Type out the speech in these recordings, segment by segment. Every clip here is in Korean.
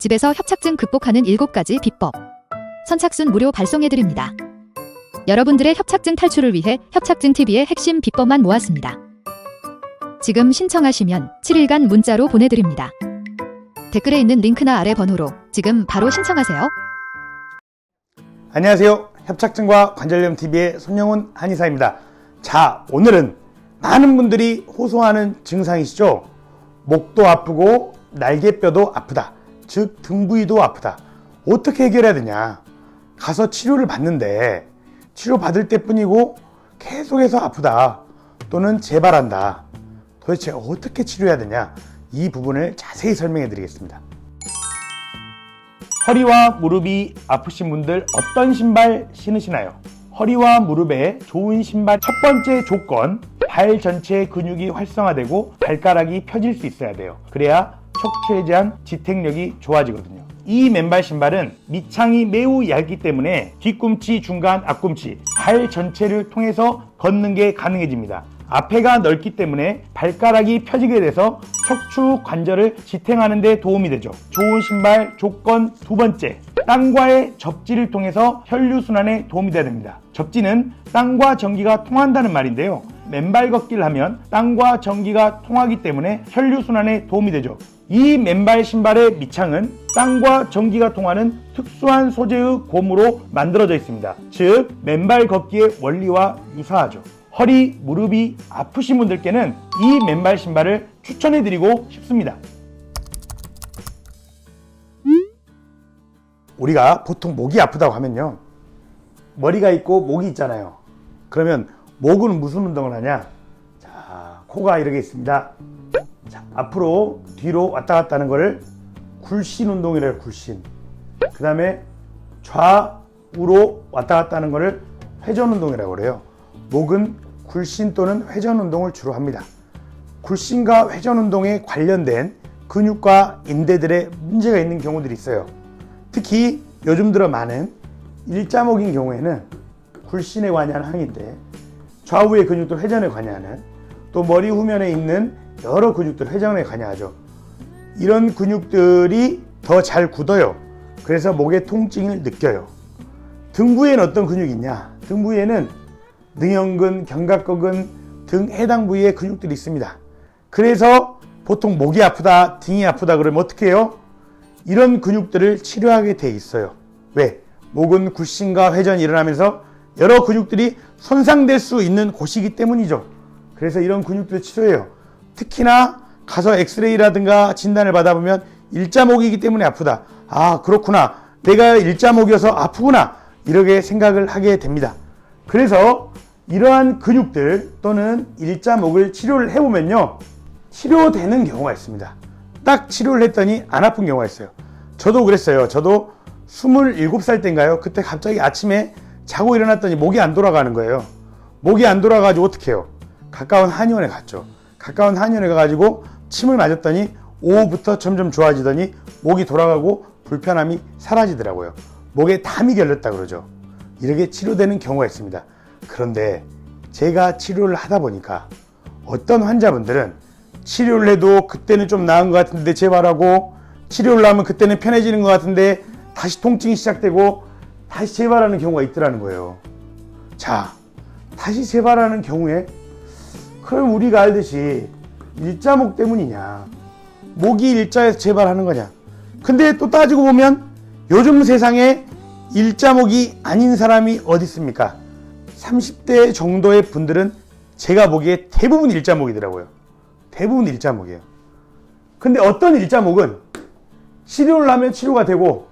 집에서 협착증 극복하는 7가지 비법. 선착순 무료 발송해드립니다. 여러분들의 협착증 탈출을 위해 협착증TV의 핵심 비법만 모았습니다. 지금 신청하시면 7일간 문자로 보내드립니다. 댓글에 있는 링크나 아래 번호로 지금 바로 신청하세요. 안녕하세요. 협착증과 관절염TV의 손영훈 한의사입니다. 자, 오늘은 많은 분들이 호소하는 증상이시죠? 목도 아프고 날개뼈도 아프다. 즉 등 부위도 아프다. 어떻게 해결해야 되냐? 가서 치료를 받는데 치료 받을 때뿐이고 계속해서 아프다. 또는 재발한다. 도대체 어떻게 치료해야 되냐? 이 부분을 자세히 설명해 드리겠습니다. 허리와 무릎이 아프신 분들 어떤 신발 신으시나요? 허리와 무릎에 좋은 신발 첫 번째 조건, 발 전체의 근육이 활성화되고 발가락이 펴질 수 있어야 돼요. 그래야 척추에 대한 지탱력이 좋아지거든요. 이 맨발 신발은 밑창이 매우 얇기 때문에 뒤꿈치, 중간, 앞꿈치, 발 전체를 통해서 걷는 게 가능해집니다. 앞에가 넓기 때문에 발가락이 펴지게 돼서 척추 관절을 지탱하는 데 도움이 되죠. 좋은 신발 조건 두 번째, 땀과의 접지를 통해서 혈류순환에 도움이 돼야 됩니다. 접지는 땀과 전기가 통한다는 말인데요. 맨발 걷기를 하면 땀과 전기가 통하기 때문에 혈류순환에 도움이 되죠. 이 맨발 신발의 밑창은 땀과 전기가 통하는 특수한 소재의 곰으로 만들어져 있습니다. 즉 맨발 걷기의 원리와 유사하죠. 허리, 무릎이 아프신 분들께는 이 맨발 신발을 추천해드리고 싶습니다. 우리가 보통 목이 아프다고 하면요, 머리가 있고 목이 있잖아요. 그러면 목은 무슨 운동을 하냐? 자, 코가 이렇게 있습니다. 자, 앞으로 뒤로 왔다 갔다 하는 거를 굴신 운동이래요. 굴신. 그 다음에 좌우로 왔다 갔다 하는 거를 회전 운동이라고 그래요. 목은 굴신 또는 회전 운동을 주로 합니다. 굴신과 회전 운동에 관련된 근육과 인대들의 문제가 있는 경우들이 있어요. 특히 요즘 들어 많은 일자목인 경우에는 굴신에 관여하는 항인대, 좌우의 근육들 회전에 관여하는, 또 머리 후면에 있는 여러 근육들 회전에 관여하죠. 이런 근육들이 더 잘 굳어요. 그래서 목의 통증을 느껴요. 등 부위에는 어떤 근육이 있냐? 등 부위에는 능형근, 견갑근근 등 해당 부위에 근육들이 있습니다. 그래서 보통 목이 아프다, 등이 아프다 그러면 어떻게 해요? 이런 근육들을 치료하게 돼 있어요. 왜? 목은 굴신과 회전이 일어나면서 여러 근육들이 손상될 수 있는 곳이기 때문이죠. 그래서 이런 근육들을 치료해요. 특히나 가서 엑스레이라든가 진단을 받아보면 일자목이기 때문에 아프다. 아, 그렇구나. 내가 일자목이어서 아프구나. 이렇게 생각을 하게 됩니다. 그래서 이러한 근육들 또는 일자목을 치료를 해보면요, 치료되는 경우가 있습니다. 딱 치료를 했더니 안 아픈 경우가 있어요. 저도 그랬어요. 저도 27살 때인가요? 그때 갑자기 아침에 자고 일어났더니 목이 안 돌아가는 거예요. 목이 안 돌아가지고 어떻게 해요? 가까운 한의원에 갔죠. 가까운 한의원에 가가지고 침을 맞았더니 오후부터 점점 좋아지더니 목이 돌아가고 불편함이 사라지더라고요. 목에 담이 결렸다 그러죠. 이렇게 치료되는 경우가 있습니다. 그런데 제가 치료를 하다 보니까 어떤 환자분들은 치료를 해도 그때는 좀 나은 것 같은데 재발하고, 치료를 하면 그때는 편해지는 것 같은데 다시 통증이 시작되고 다시 재발하는 경우가 있더라는 거예요. 자, 다시 재발하는 경우에 그럼 우리가 알듯이 일자목 때문이냐, 목이 일자에서 재발하는 거냐. 근데 또 따지고 보면 요즘 세상에 일자목이 아닌 사람이 어디 있습니까? 30대 정도의 분들은 제가 보기에 대부분 일자목이더라고요. 대부분 일자목이에요. 근데 어떤 일자목은 치료를 하면 치료가 되고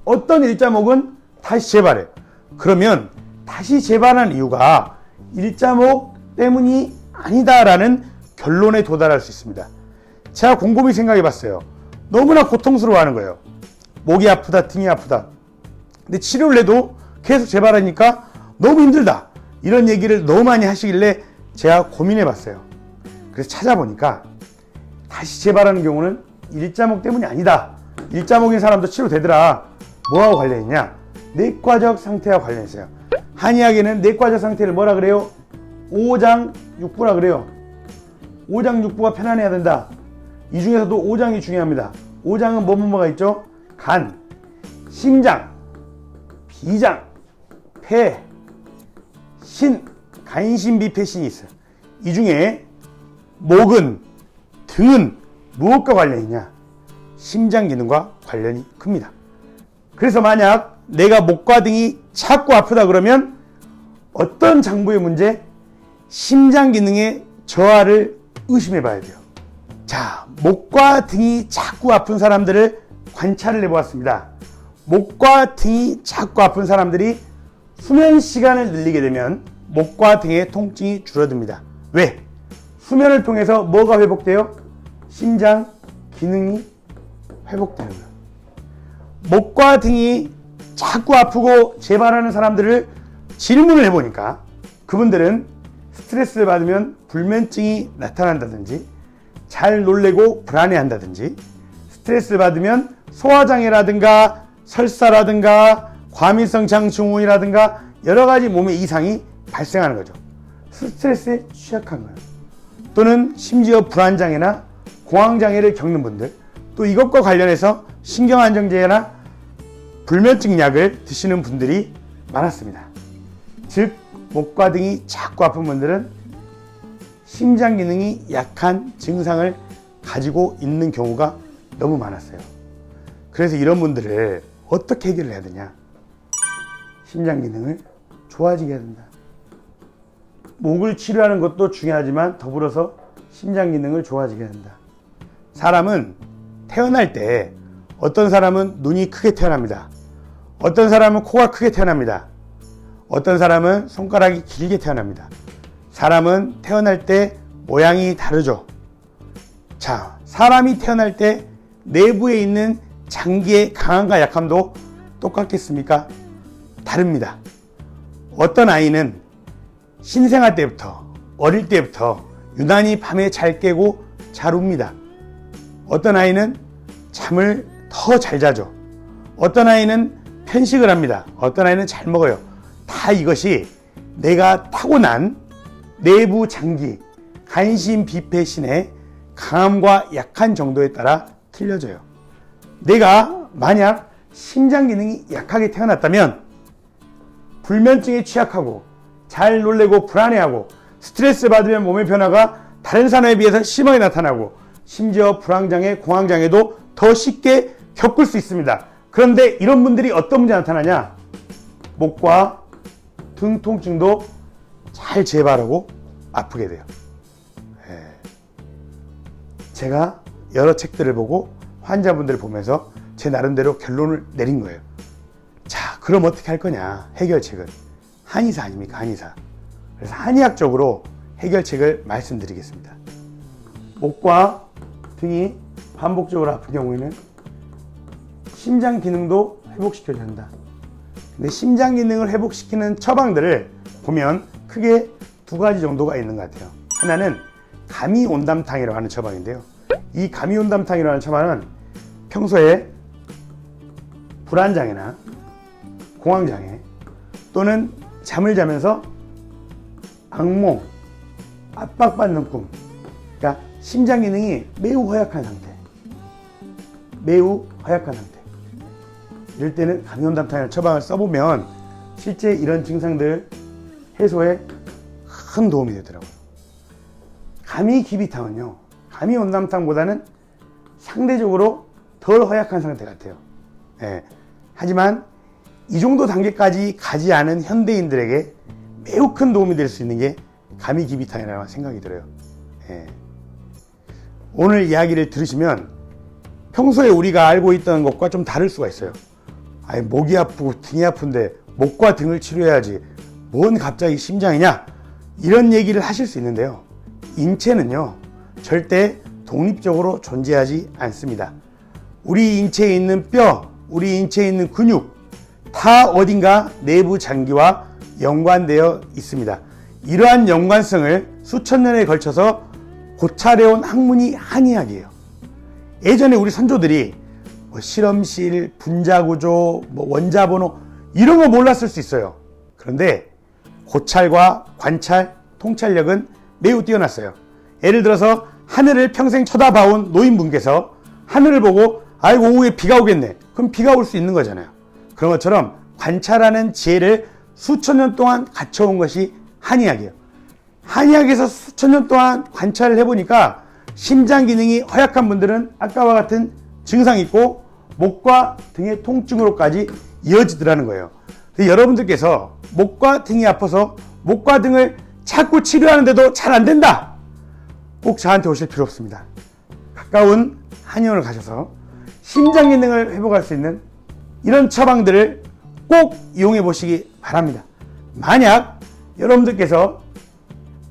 어떤 일자목은 다시 재발해요. 그러면 다시 재발한 이유가 일자목 때문이 아니다라는 결론에 도달할 수 있습니다. 제가 곰곰이 생각해 봤어요. 너무나 고통스러워하는 거예요. 목이 아프다, 등이 아프다. 근데 치료를 해도 계속 재발하니까 너무 힘들다. 이런 얘기를 너무 많이 하시길래 제가 고민해 봤어요. 그래서 찾아보니까 다시 재발하는 경우는 일자목 때문이 아니다. 일자목인 사람도 치료되더라. 뭐하고 관련있냐? 내과적 상태와 관련있어요. 한의학에는 내과적 상태를 뭐라 그래요? 오장육부라 그래요. 오장육부가 편안해야 된다. 이 중에서도 오장이 중요합니다. 오장은 뭐가 있죠? 간, 심장, 비장, 폐, 신, 간신비폐신이 있어요. 이 중에 목은, 등은 무엇과 관련이 있냐? 심장 기능과 관련이 큽니다. 그래서 만약 내가 목과 등이 자꾸 아프다 그러면 어떤 장부의 문제? 심장 기능의 저하를 의심해 봐야 돼요. 자, 목과 등이 자꾸 아픈 사람들을 관찰을 해보았습니다. 목과 등이 자꾸 아픈 사람들이 수면 시간을 늘리게 되면 목과 등의 통증이 줄어듭니다. 왜? 수면을 통해서 뭐가 회복돼요? 심장 기능이 회복되는 거예요. 목과 등이 자꾸 아프고 재발하는 사람들을 질문을 해보니까 그분들은 스트레스를 받으면 불면증이 나타난다든지 잘 놀래고 불안해한다든지 스트레스를 받으면 소화장애라든가 설사라든가 과민성 증후군이라든가 여러 가지 몸의 이상이 발생하는 거죠. 스트레스에 취약한 거예요. 또는 심지어 불안장애나 공황장애를 겪는 분들, 또 이것과 관련해서 신경안정제나 불면증 약을 드시는 분들이 많았습니다. 즉 목과 등이 자꾸 아픈 분들은 심장 기능이 약한 증상을 가지고 있는 경우가 너무 많았어요. 그래서 이런 분들을 어떻게 해결을 해야 되냐? 심장 기능을 좋아지게 해야 된다. 목을 치료하는 것도 중요하지만 더불어서 심장 기능을 좋아지게 된다. 사람은 태어날 때 어떤 사람은 눈이 크게 태어납니다. 어떤 사람은 코가 크게 태어납니다. 어떤 사람은 손가락이 길게 태어납니다. 사람은 태어날 때 모양이 다르죠. 자, 사람이 태어날 때 내부에 있는 장기의 강함과 약함도 똑같겠습니까? 다릅니다. 어떤 아이는 신생아 때부터, 어릴 때부터 유난히 밤에 잘 깨고 잘 웁니다. 어떤 아이는 잠을 더 잘 자죠. 어떤 아이는 편식을 합니다. 어떤 아이는 잘 먹어요. 다 이것이 내가 타고난 내부 장기, 간신비폐신의 강함과 약한 정도에 따라 틀려져요. 내가 만약 심장 기능이 약하게 태어났다면 불면증에 취약하고 잘 놀래고 불안해하고 스트레스 받으면 몸의 변화가 다른 사람에 비해서 심하게 나타나고 심지어 불안장애, 공황장애도 더 쉽게 겪을 수 있습니다. 그런데 이런 분들이 어떤 문제 나타나냐? 목과 등 통증도 잘 재발하고 아프게 돼요. 제가 여러 책들을 보고 환자분들을 보면서 제 나름대로 결론을 내린 거예요. 자, 그럼 어떻게 할 거냐? 해결책은 한의사 아닙니까? 한의사. 그래서 한의학적으로 해결책을 말씀드리겠습니다. 목과 등이 반복적으로 아픈 경우에는 심장 기능도 회복시켜야 된다. 근데 심장 기능을 회복시키는 처방들을 보면 크게 두 가지 정도가 있는 것 같아요. 하나는 감이온담탕이라고 하는 처방인데요. 이 감이온담탕이라고 하는 처방은 평소에 불안장애나 공황장애 또는 잠을 자면서 악몽, 압박받는 꿈, 그러니까 심장 기능이 매우 허약한 상태, 매우 허약한 상태. 이럴 때는 감이온담탕이라는 처방을 써보면 실제 이런 증상들 해소에 큰 도움이 되더라고요. 감이기비탕은요, 감이온담탕보다는 상대적으로 덜 허약한 상태 같아요. 하지만 이 정도 단계까지 가지 않은 현대인들에게 매우 큰 도움이 될 수 있는 게 감이기비탕이라고 생각이 들어요. 오늘 이야기를 들으시면 평소에 우리가 알고 있던 것과 좀 다를 수가 있어요. 아니, 목이 아프고 등이 아픈데 목과 등을 치료해야지 뭔 갑자기 심장이냐, 이런 얘기를 하실 수 있는데요. 인체는요 절대 독립적으로 존재하지 않습니다. 우리 인체에 있는 뼈, 우리 인체에 있는 근육 다 어딘가 내부 장기와 연관되어 있습니다. 이러한 연관성을 수천 년에 걸쳐서 고찰해온 학문이 한의학이에요. 예전에 우리 선조들이 실험실, 분자구조, 원자번호 이런 거 몰랐을 수 있어요. 그런데 고찰과 관찰, 통찰력은 매우 뛰어났어요. 예를 들어서 하늘을 평생 쳐다봐온 노인분께서 하늘을 보고 아이고 오후에 비가 오겠네. 그럼 그럼 비가 올 수 있는 거잖아요. 그런 것처럼 관찰하는 지혜를 수천 년 동안 갖춰온 것이 한의학이에요. 한의학에서 수천 년 동안 관찰을 해보니까 심장 기능이 허약한 분들은 아까와 같은 증상이 있고 목과 등의 통증으로까지 이어지더라는 거예요. 여러분들께서 목과 등이 아파서 목과 등을 자꾸 치료하는데도 잘 안 된다. 꼭 저한테 오실 필요 없습니다. 가까운 한의원을 가셔서 심장 기능을 회복할 수 있는 이런 처방들을 꼭 이용해 보시기 바랍니다. 만약 여러분들께서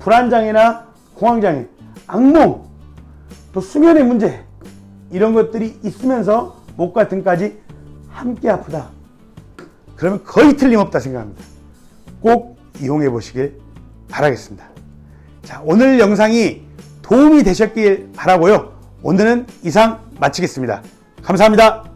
불안장애나 공황장애, 악몽, 또 수면의 문제 이런 것들이 있으면서 목과 등까지 함께 아프다. 그러면 거의 틀림없다 생각합니다. 꼭 이용해 보시길 바라겠습니다. 자, 오늘 영상이 도움이 되셨길 바라고요. 오늘은 이상 마치겠습니다. 감사합니다.